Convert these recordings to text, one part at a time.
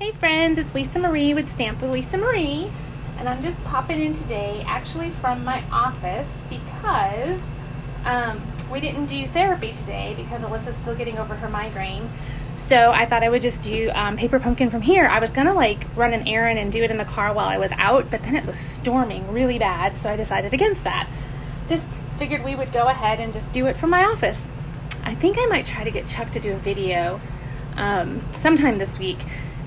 Hey friends, it's Lisa Marie with Stamp with Lisa Marie, and I'm just popping in today actually from my office because we didn't do therapy today because Alyssa's still getting over her migraine. So I thought I would just do paper pumpkin from here. I was gonna run an errand and do it in the car while I was out, but then it was storming really bad, so I decided against that. Just figured we would go ahead and just do it from my office. I think I might try to get Chuck to do a video sometime this week,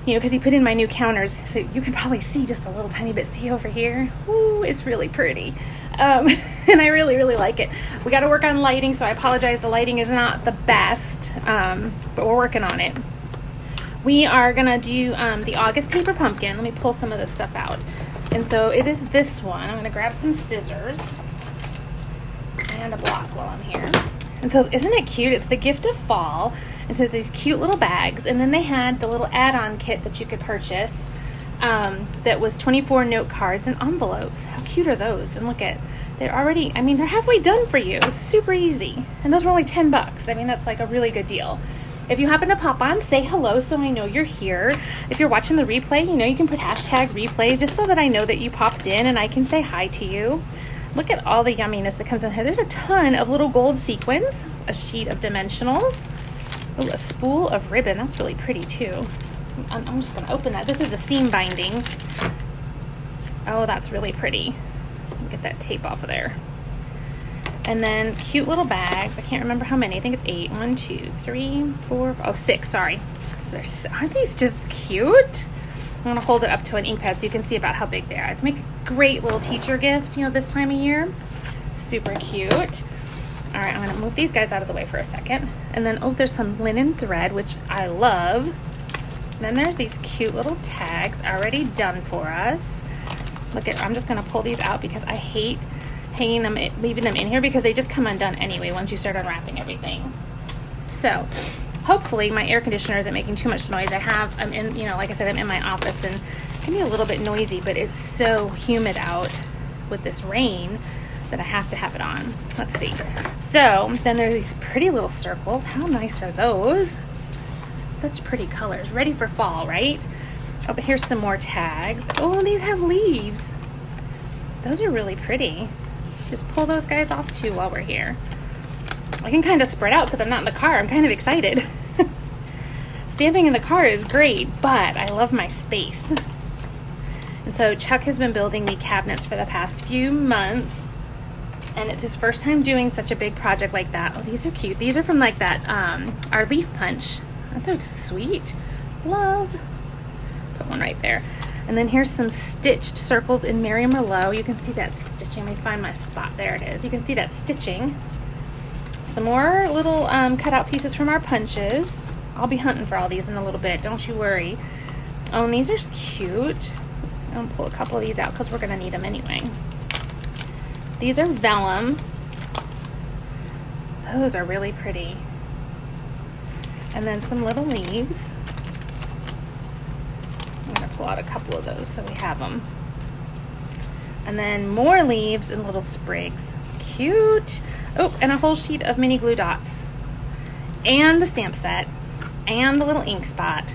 because he put in my new counters, so you can probably see just a little tiny bit. See over here? Ooh, it's really pretty. And I really, really like it. We got to work on lighting, so I apologize. The lighting is not the best, but we're working on it. We are going to do the August paper pumpkin. Let me pull some of this stuff out. And so it is this one. I'm going to grab some scissors and a block while I'm here. And so isn't it cute? It's the gift of fall. And so there's these cute little bags, and then they had the little add-on kit that you could purchase that was 24 note cards and envelopes. How cute are those? And look at, they're already, they're halfway done for you. Super easy. And those were only $10. That's like a really good deal. If you happen to pop on, say hello so I know you're here. If you're watching the replay, you can put hashtag replays just so that I know that you popped in and I can say hi to you. Look at all the yumminess that comes in here. There's a ton of little gold sequins, a sheet of dimensionals. Ooh, a spool of ribbon. That's really pretty too. I'm just going to open that. This is the seam binding. Oh, that's really pretty. Get that tape off of there. And then cute little bags. I can't remember how many. I think it's 8. 1, 2, 3, 4, 5, 6. Sorry. So aren't these just cute? I'm going to hold it up to an ink pad so you can see about how big they are. They make great little teacher gifts, this time of year. Super cute. All right, I'm going to move these guys out of the way for a second. And then, there's some linen thread, which I love. And then there's these cute little tags already done for us. I'm just going to pull these out because I hate hanging them, leaving them in here because they just come undone anyway once you start unwrapping everything. So, hopefully my air conditioner isn't making too much noise. I'm in, like I said, I'm in my office and it can be a little bit noisy, but it's so humid out with this rain that I have to have it on. Let's see. So then there are these pretty little circles. How nice are those? Such pretty colors. Ready for fall, right? Oh, but here's some more tags. Oh, these have leaves. Those are really pretty. Let's just pull those guys off too while we're here. I can kind of spread out because I'm not in the car. I'm kind of excited. Stamping in the car is great, but I love my space. And so Chuck has been building me cabinets for the past few months. And it's his first time doing such a big project like that. Oh, these are cute. These are from like that, our leaf punch. Aren't they sweet? Love. Put one right there. And then here's some stitched circles in Mary Merlot. You can see that stitching. Let me find my spot. There it is. You can see that stitching. Some more little cutout pieces from our punches. I'll be hunting for all these in a little bit. Don't you worry. Oh, and these are cute. I'm going to pull a couple of these out because we're going to need them anyway. These are vellum. Those are really pretty. And then some little leaves. I'm going to pull out a couple of those so we have them. And then more leaves and little sprigs. Cute. Oh, and a whole sheet of mini glue dots. And the stamp set. And the little ink spot.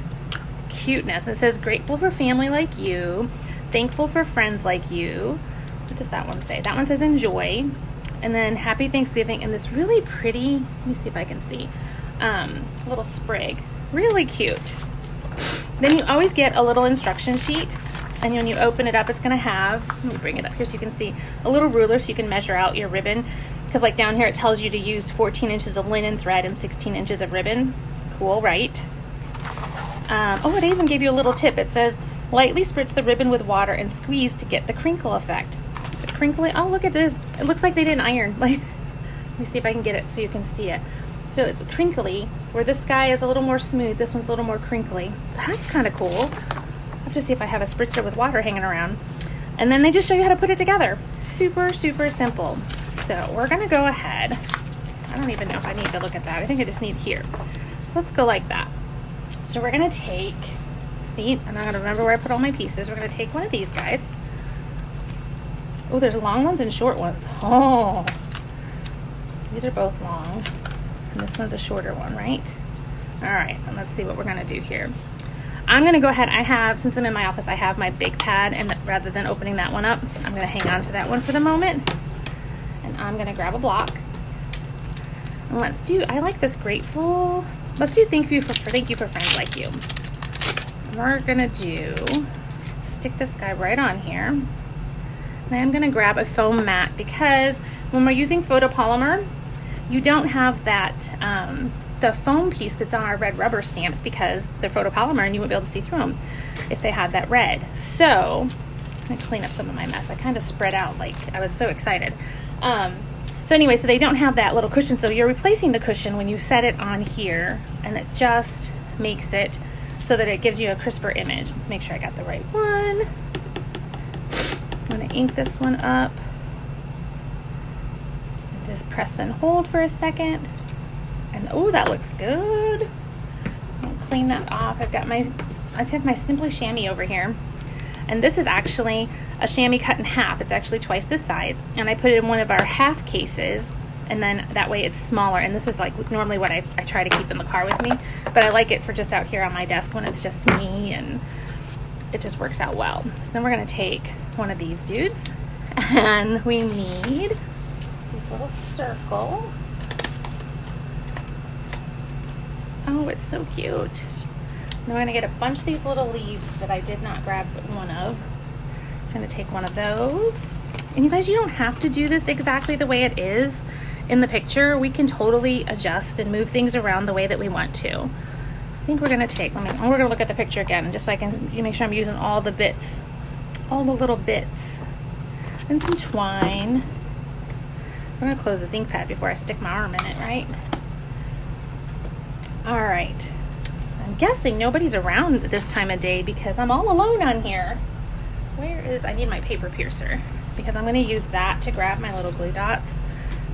Cuteness. It says, grateful for family like you. Thankful for friends like you. What does that one say? That one says enjoy. And then happy Thanksgiving. And this really pretty, let me see if I can see, little sprig. Really cute. Then you always get a little instruction sheet. And when you open it up, it's going to have, let me bring it up here so you can see, a little ruler so you can measure out your ribbon. Because like down here it tells you to use 14 inches of linen thread and 16 inches of ribbon. Cool, right? It even gave you a little tip. It says, lightly spritz the ribbon with water and squeeze to get the crinkle effect. Is it crinkly? Oh, look at this. It looks like they didn't iron. Let me see if I can get it so you can see it. So it's crinkly, where this guy is a little more smooth. This one's a little more crinkly. That's kind of cool. I'll have to see if I have a spritzer with water hanging around. And then they just show you how to put it together. Super, super simple. So we're going to go ahead. I don't even know if I need to look at that. I think I just need here. So let's go like that. So we're going to take, I'm not going to remember where I put all my pieces. We're going to take one of these guys. Oh, there's long ones and short ones. Oh, these are both long. And this one's a shorter one, right? All right, and let's see what we're going to do here. I'm gonna go ahead, I have, since I'm in my office, I have my big pad, and rather than opening that one up, I'm gonna hang on to that one for the moment. And I'm gonna grab a block. And let's do, I like this grateful, let's do thank you for friends like you. And we're gonna do, stick this guy right on here. And I'm gonna grab a foam mat because when we're using photopolymer, you don't have that, the foam piece that's on our red rubber stamps because they're photopolymer and you wouldn't be able to see through them if they had that red. So, I'm gonna clean up some of my mess. I kind of spread out, like I was so excited. So anyway, so they don't have that little cushion. So you're replacing the cushion when you set it on here, and it just makes it so that it gives you a crisper image. Let's make sure I got the right one. I'm gonna ink this one up. Just press and hold for a second. And oh, that looks good. I'll clean that off. I have my Simply Chamois over here. And this is actually a chamois cut in half. It's actually twice this size. And I put it in one of our half cases. And then that way it's smaller. And this is like normally what I try to keep in the car with me. But I like it for just out here on my desk when it's just me. And it just works out well. So then we're going to take one of these dudes. And we need this little circle. Oh, it's so cute. Then we're going to get a bunch of these little leaves that I did not grab one of. So I'm going to take one of those. And you guys, you don't have to do this exactly the way it is in the picture. We can totally adjust and move things around the way that we want to. I think we're going to take, we're going to look at the picture again just so I can make sure I'm using all the bits, all the little bits. And some twine. I'm going to close this ink pad before I stick my arm in it, right? All right, I'm guessing nobody's around this time of day because I'm all alone on here. I need my paper piercer because I'm gonna use that to grab my little glue dots.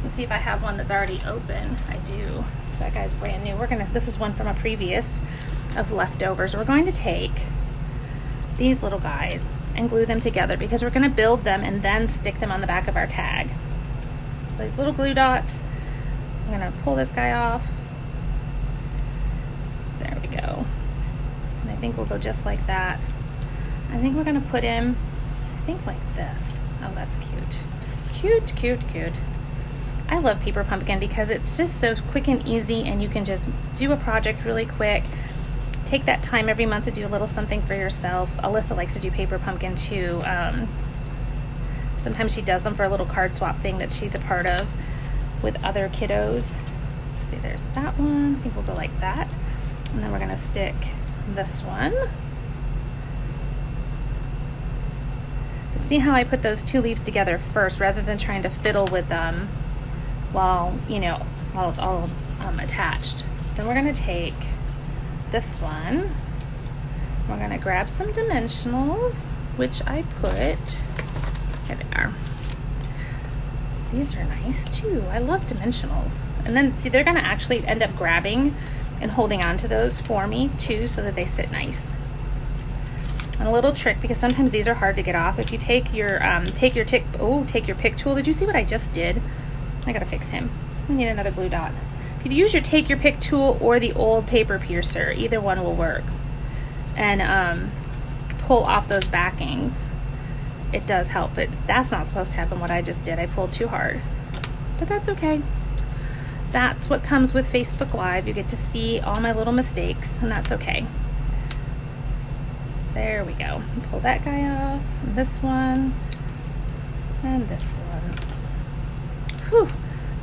Let's see if I have one that's already open. I do. That guy's brand new. This is one from a previous of leftovers. We're going to take these little guys and glue them together because we're gonna build them and then stick them on the back of our tag. So these little glue dots, I'm gonna pull this guy off. There we go. And I think we'll go just like that. I think we're gonna put him, I think like this. Oh, that's cute. Cute, cute, cute. I love paper pumpkin because it's just so quick and easy and you can just do a project really quick. Take that time every month to do a little something for yourself. Alyssa likes to do paper pumpkin too. Sometimes she does them for a little card swap thing that she's a part of with other kiddos. See, there's that one. I think we'll go like that. And then we're gonna stick this one. See how I put those two leaves together first rather than trying to fiddle with them while it's all attached. So then we're gonna take this one. We're gonna grab some dimensionals, which I put, here they are. These are nice too. I love dimensionals. And then see, they're gonna actually end up grabbing and holding on to those for me too so that they sit nice. And a little trick, because sometimes these are hard to get off. If you take your pick tool. Did you see what I just did? I gotta fix him. We need another glue dot. If you use your take your pick tool or the old paper piercer, either one will work. And pull off those backings. It does help, but that's not supposed to happen. What I just did, I pulled too hard, but that's okay. That's what comes with Facebook Live. You get to see all my little mistakes, and that's okay. There we go. Pull that guy off, and this one, and this one. Whew,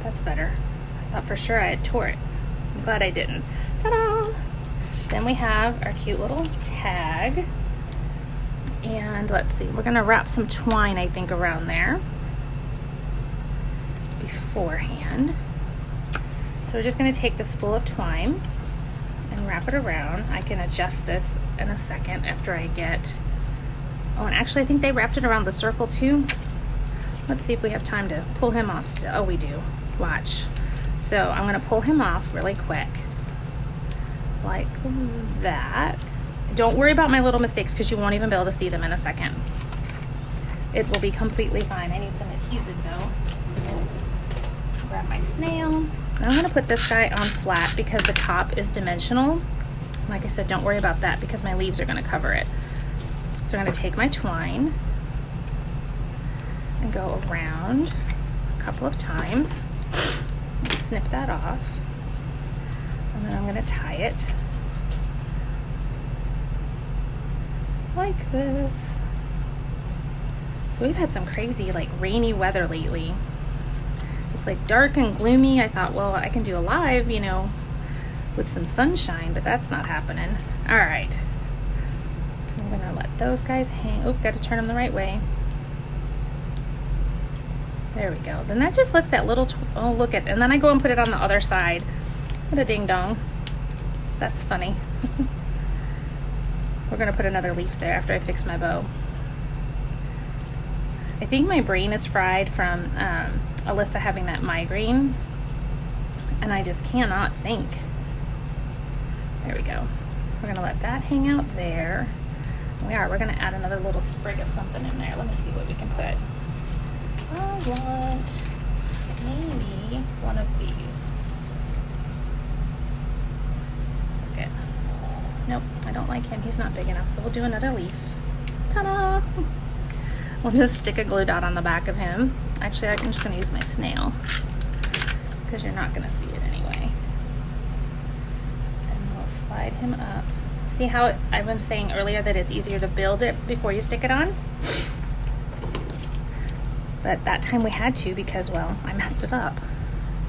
that's better. I thought for sure I had tore it. I'm glad I didn't. Ta-da! Then we have our cute little tag. And let's see, we're gonna wrap some twine, I think, around there beforehand. So we're just gonna take the spool of twine and wrap it around. I can adjust this in a second after I get, oh, and actually I think they wrapped it around the circle too. Let's see if we have time to pull him off still. Oh, we do. Watch. So I'm gonna pull him off really quick, like that. Don't worry about my little mistakes because you won't even be able to see them in a second. It will be completely fine. I need some adhesive though. Grab my snail. And I'm gonna put this guy on flat because the top is dimensional. Like I said, don't worry about that because my leaves are going to cover it. So I'm going to take my twine and go around a couple of times. Snip that off. And then I'm going to tie it like this. So we've had some crazy like rainy weather lately. It's like dark and gloomy. I thought, well, I can do a live, you know, with some sunshine, but that's not happening. All right. I'm gonna let those guys hang. Oh, got to turn them the right way. There we go. Then that just lets that little, oh, look at, and then I go and put it on the other side. What a ding dong. That's funny. We're gonna put another leaf there after I fix my bow. I think my brain is fried from Alyssa having that migraine, and I just cannot think. There we go. We're gonna let that hang out there. We're gonna add another little sprig of something in there. Let me see what we can put. I want maybe one of these. Okay. Nope, I don't like him. He's not big enough, so we'll do another leaf. Ta-da! We'll just stick a glue dot on the back of him. Actually, I'm just gonna use my snail because you're not gonna see it anyway. And we'll slide him up. See how I was saying earlier that it's easier to build it before you stick it on? But that time we had to because, well, I messed it up.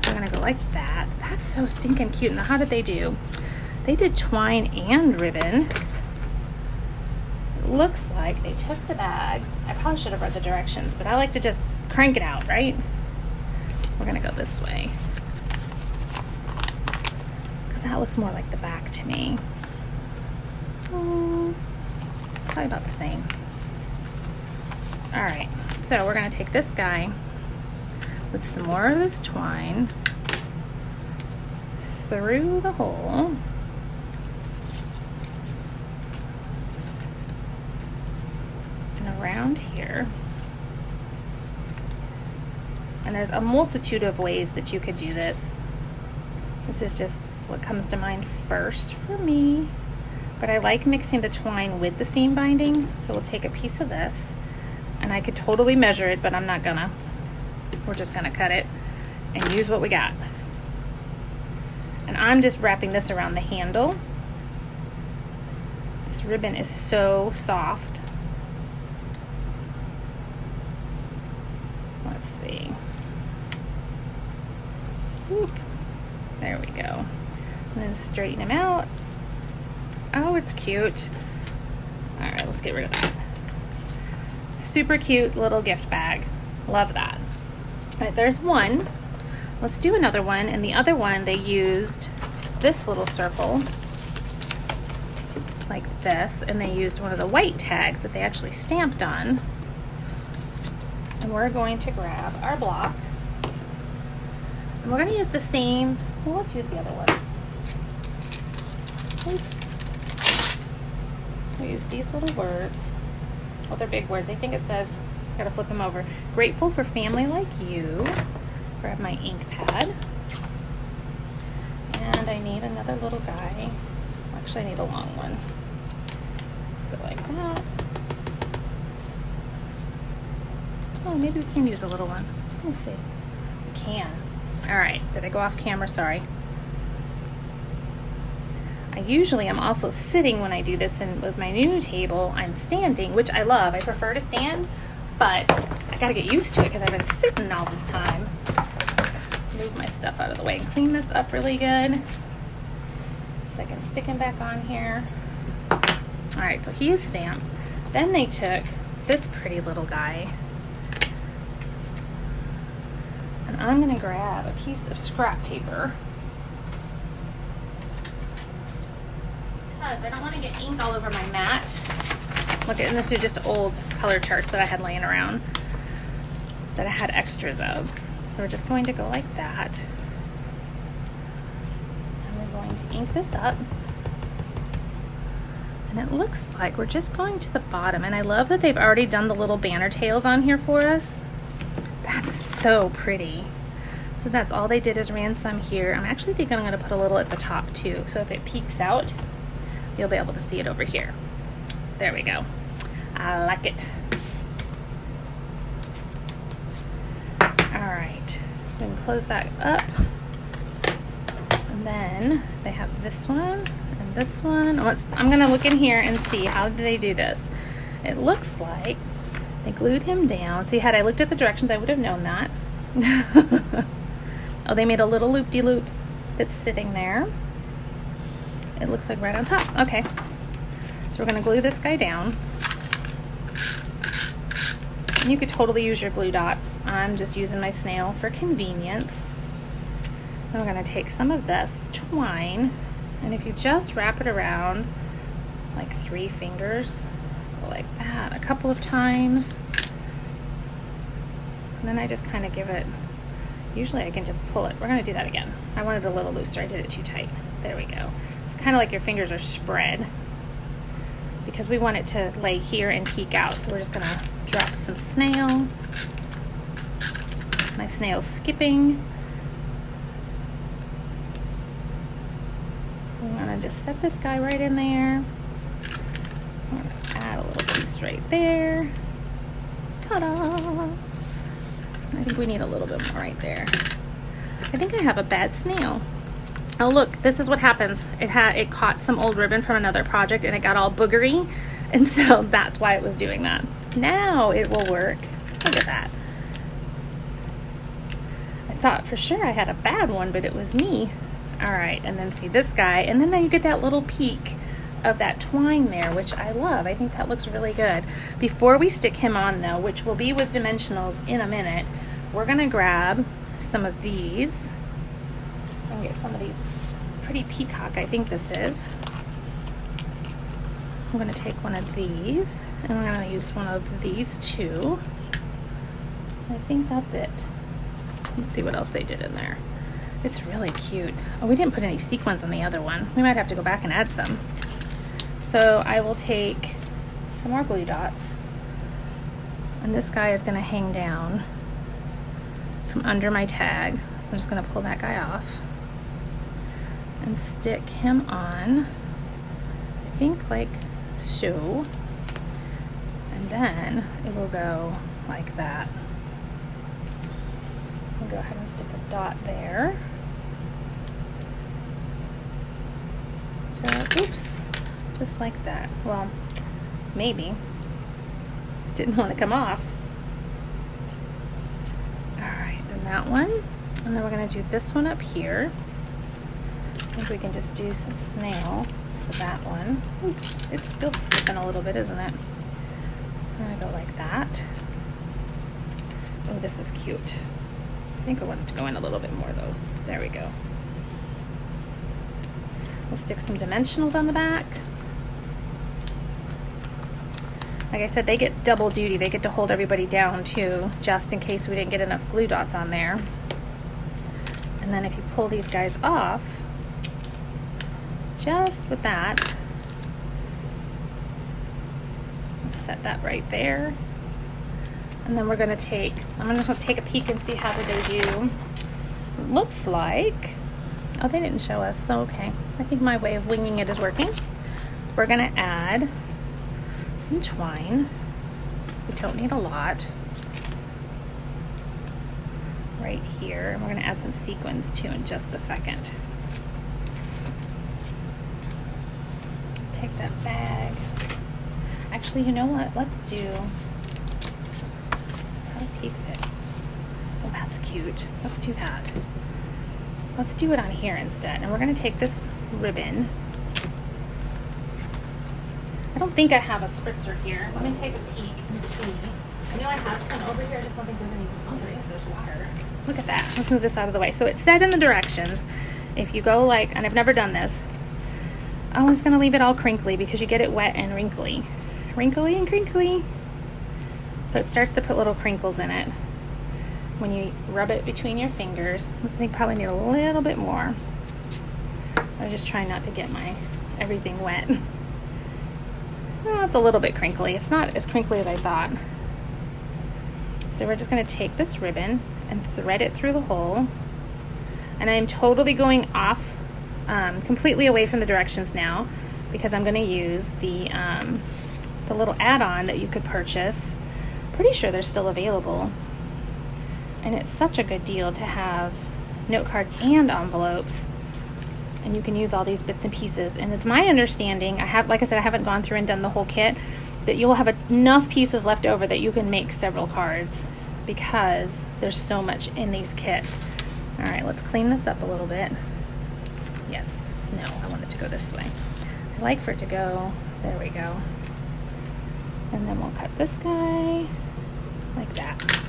So we're gonna go like that. That's so stinking cute. Now, how did they do? They did twine and ribbon. It looks like they took the bag. I probably should have read the directions, but I like to just crank it out, right? We're gonna go this way because that looks more like the back to me. Probably about the same. All right, so we're gonna take this guy with some more of this twine through the hole. And around here. And there's a multitude of ways that you could do this. This is just what comes to mind first for me. But I like mixing the twine with the seam binding. So we'll take a piece of this, and I could totally measure it, but I'm not gonna. We're just gonna cut it and use what we got. And I'm just wrapping this around the handle. This ribbon is so soft. Let's see. Whoop. There we go. And then straighten him out. Oh, it's cute. All right, let's get rid of that. Super cute little gift bag. Love that. All right, there's one. Let's do another one. And the other one, they used this little circle like this, and they used one of the white tags that they actually stamped on. And we're going to grab our block. And we're gonna use the same, well, let's use the other one. Oops. We use these little words. Well, they're big words. I think it says, gotta flip them over. Grateful for family like you. Grab my ink pad. And I need another little guy. Actually, I need a long one. Let's go like that. Oh, maybe we can use a little one. Let me see. We can. All right, did I go off camera? Sorry. I usually am also sitting when I do this, and with my new table, I'm standing, which I love. I prefer to stand, but I gotta get used to it because I've been sitting all this time. Move my stuff out of the way and clean this up really good so I can stick him back on here. All right, so he is stamped. Then they took this pretty little guy, and I'm gonna grab a piece of scrap paper because I don't want to get ink all over my mat. Look, and this is just old color charts that I had laying around that I had extras of. So we're just going to go like that. And we're going to ink this up. And it looks like we're just going to the bottom. And I love that they've already done the little banner tails on here for us. That's so pretty. So that's all they did is ran some here. I'm actually thinking I'm going to put a little at the top too. So if it peeks out, you'll be able to see it over here. There we go. I like it. All right, so we can close that up. And then they have this one and this one. I'm gonna look in here and see how did they do this. It looks like they glued him down. See, had I looked at the directions, I would have known that. Oh, they made a little loop-de-loop that's sitting there. It looks like right on top. Okay, so we're gonna glue this guy down. And you could totally use your glue dots. I'm just using my snail for convenience. And we're gonna take some of this twine, and if you just wrap it around like 3 fingers, like that, a couple of times, and then I just kind of give it, usually I can just pull it. We're gonna do that again. I wanted a little looser, I did it too tight. There we go. It's kind of like your fingers are spread because we want it to lay here and peek out. So we're just gonna drop some snail. My snail's skipping. I'm gonna just set this guy right in there. I'm gonna add a little piece right there. Ta-da! I think we need a little bit more right there. I think I have a bad snail. Oh look, this is what happens. It caught some old ribbon from another project and it got all boogery, and so that's why it was doing that. Now it will work. Look at that. I thought for sure I had a bad one, but it was me. All right, and then see this guy, and then you get that little peak of that twine there, which I love. I think that looks really good. Before we stick him on though, which will be with dimensionals in a minute, we're gonna grab some of these and get some of these pretty peacock, I think this is. I'm gonna take one of these and we're gonna use one of these too. I think that's it. Let's see what else they did in there. It's really cute. Oh, we didn't put any sequins on the other one. We might have to go back and add some. So I will take some more glue dots, and this guy is gonna hang down from under my tag. I'm just gonna pull that guy off and stick him on, I think like so, and then it will go like that. I'll go ahead and stick a dot there. Oops, just like that. Well, maybe. Didn't want to come off. All right, then that one. And then we're gonna do this one up here. I think we can just do some snail for that one. Oops, it's still skipping a little bit, isn't it? So I'm gonna go like that. Oh, this is cute. I think I want it to go in a little bit more though. There we go. We'll stick some dimensionals on the back. Like I said, they get double duty. They get to hold everybody down too, just in case we didn't get enough glue dots on there. And then if you pull these guys off, just with that, we'll set that right there. And then we're gonna I'm gonna take a peek and see how did they do. It looks like, oh, they didn't show us, so okay. I think my way of winging it is working. We're gonna add some twine. We don't need a lot. Right here. And we're gonna add some sequins too in just a second. Take that bag. Actually, you know what? Let's do, how does he fit? Oh, that's cute. Let's do that. Let's do it on here instead. And we're gonna take this ribbon. I don't think I have a spritzer here. Let me take a peek and see. I know I have some over here. I just don't think there's any. Oh, there is. There's water. Look at that. Let's move this out of the way. So it said in the directions, if you go like, and I've never done this, I'm just gonna leave it all crinkly because you get it wet and wrinkly. Wrinkly and crinkly. So it starts to put little crinkles in it when you rub it between your fingers. I think probably need a little bit more. I was just trying not to get my everything wet. Well, it's a little bit crinkly. It's not as crinkly as I thought. So we're just gonna take this ribbon and thread it through the hole. And I'm totally going off, completely away from the directions now. because I'm going to use the little add-on that you could purchase. Pretty sure they're still available. And it's such a good deal to have note cards and envelopes. And you can use all these bits and pieces. And it's my understanding, like I said, I haven't gone through and done the whole kit, that you'll have enough pieces left over that you can make several cards because there's so much in these kits. All right, let's clean this up a little bit. Yes, no, I want it to go this way. I like for it to go, there we go. And then we'll cut this guy like that.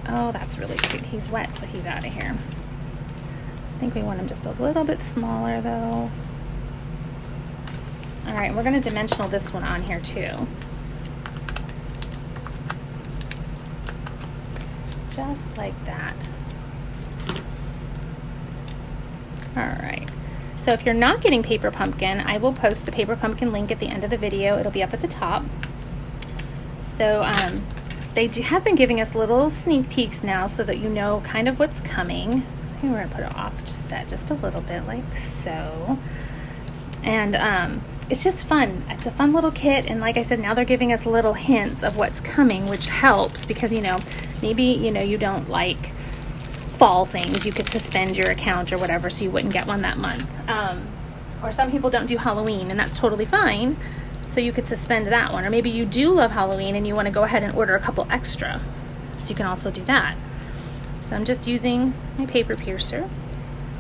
Oh, that's really cute. He's wet, so he's out of here. I think we want him just a little bit smaller though. All right, we're gonna dimensional this one on here too. Just like that. All right. So if you're not getting Paper Pumpkin, I will post the Paper Pumpkin link at the end of the video. It'll be up at the top. So they have been giving us little sneak peeks now so that you know kind of what's coming. I think we're gonna put it off set just a little bit like so. And it's just fun. It's a fun little kit. And like I said, now they're giving us little hints of what's coming, which helps because, you know, maybe, you know, you don't like fall things. You could suspend your account or whatever so you wouldn't get one that month. Or some people don't do Halloween and that's totally fine. So you could suspend that one. Or maybe you do love Halloween and you want to go ahead and order a couple extra. So you can also do that. So I'm just using my paper piercer,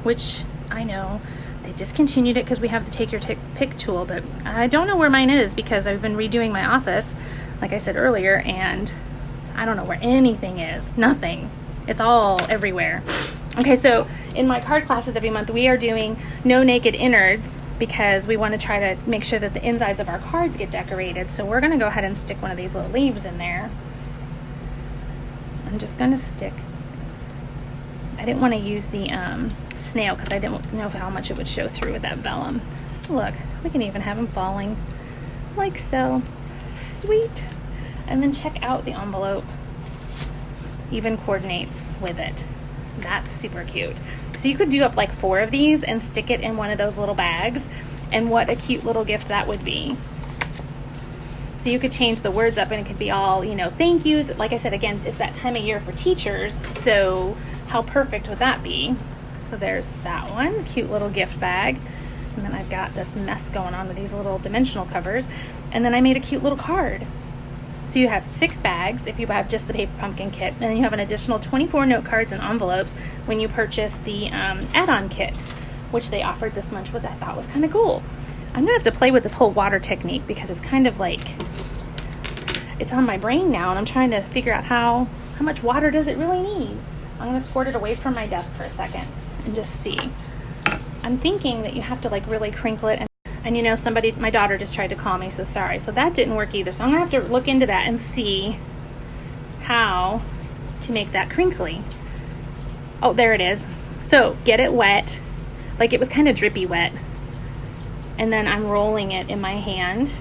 which I know they discontinued it because we have the take your pick tool, but I don't know where mine is because I've been redoing my office, like I said earlier, and I don't know where anything is. Nothing. It's all everywhere. Okay, so in my card classes every month, we are doing no naked innards because we want to try to make sure that the insides of our cards get decorated. So we're going to go ahead and stick one of these little leaves in there. I'm just going to stick. I didn't want to use the snail because I didn't know how much it would show through with that vellum. So look, we can even have them falling like so. Sweet. And then check out the envelope. Even coordinates with it. That's super cute. So you could do up like 4 of these and stick it in one of those little bags, and what a cute little gift that would be. So you could change the words up and it could be all, you know, thank yous. Like I said, again, it's that time of year for teachers, so how perfect would that be? So there's that one, cute little gift bag. And then I've got this mess going on with these little dimensional covers. And then I made a cute little card. So you have 6 bags if you have just the Paper Pumpkin kit, and then you have an additional 24 note cards and envelopes when you purchase the add-on kit, which they offered this month, which I thought was kind of cool. I'm gonna have to play with this whole water technique because it's kind of like, it's on my brain now, and I'm trying to figure out how much water does it really need. I'm gonna squirt it away from my desk for a second and just see. I'm thinking that you have to like really crinkle it, and you know, my daughter just tried to call me, so sorry. So that didn't work either. So I'm gonna have to look into that and see how to make that crinkly. Oh, there it is. So get it wet, like it was kind of drippy wet. And then I'm rolling it in my hand.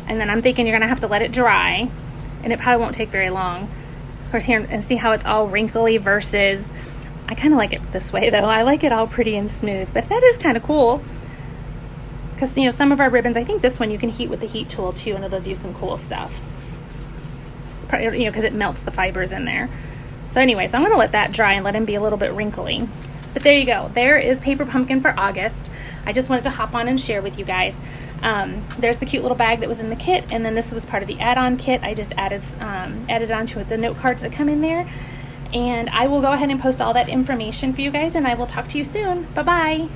And then I'm thinking you're gonna have to let it dry, and it probably won't take very long. Of course, here, and see how it's all wrinkly versus, I kind of like it this way though. I like it all pretty and smooth, but that is kind of cool. Because, you know, some of our ribbons, I think this one you can heat with the heat tool too, and it'll do some cool stuff. You know, because it melts the fibers in there. So anyway, so I'm going to let that dry and let him be a little bit wrinkly. But there you go. There is Paper Pumpkin for August. I just wanted to hop on and share with you guys. There's the cute little bag that was in the kit, and then this was part of the add-on kit. I just added onto it the note cards that come in there. And I will go ahead and post all that information for you guys, and I will talk to you soon. Bye-bye.